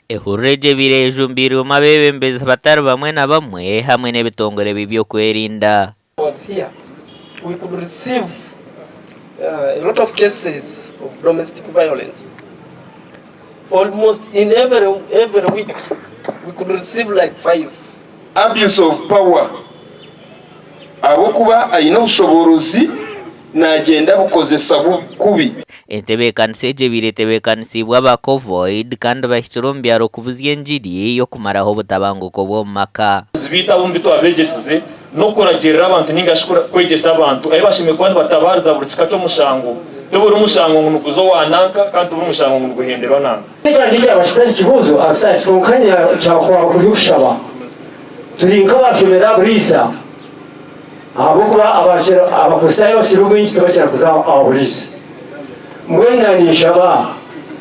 Ehurreje birejumbira mabebembeza batari bamwe na bamwe hamwe n'ebitongore bibyo kwerinda. We could receive a lot of cases of domestic violence. Almost in every week, we could receive like 5. Abuse of power. Abokuba ayina ubushoborozi nagenda bukozesa kubi. Entebekanisa eje biretebekanisibwa ba COVID kandi bahitiro kuvuza enjiri yo kumaraho ubutabanguko bwo maka. Zibita bombi to abegesize no kuragirira abantu ningashikura kwegesa abantu ari bashime kwandi batabariza buri kikaco mushango tubura umushango ngunukuzo wananka kandi tubura umushango ngunuguhendera nanga. Kandi cyabashikaje ikibuzo asa cyokanya cyakwa kurushaba turinka bakemera burisa abo kuba abakusayo kirugo inchi tubakira kuzaho aburisa mwenda nishaba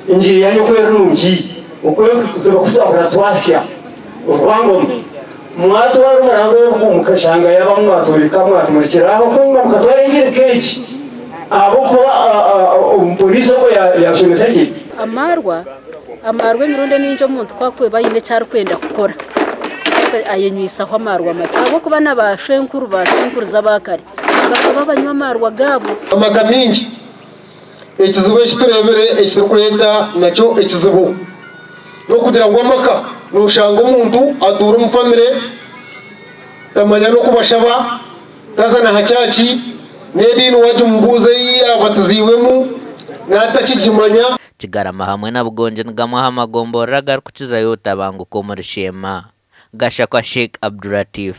injiri yanyu kwerungi ukwe kutubakusakura twasya urwango mwatu wari murango mukashanga yaba mwaturika mwatumurikiraho ko mukatwara injiri kechi abo kuba polisi ko yashimisa ki amarwe mironde n'injo muntu kwakwe bayine cyari kwenda gukora ayenyisa ho amarwa macabo kuba nabashenkuru zabakari bakaba banywa amarwa gabo Amagaminji ekizibu ekiturebere ekitukureta nacyo ekizibu no kugira ngo amaka nushanga umuntu adura mu family amanya no kubashaba tazana hacaci nedini waje mbuze abataziwemu natakijimanya Kigarama hamwe na Bugonje ngamwa hamagombo ragar kuchiza yota bangu ko muri Sheema. Gasha kwa Sheikh Abdulatif.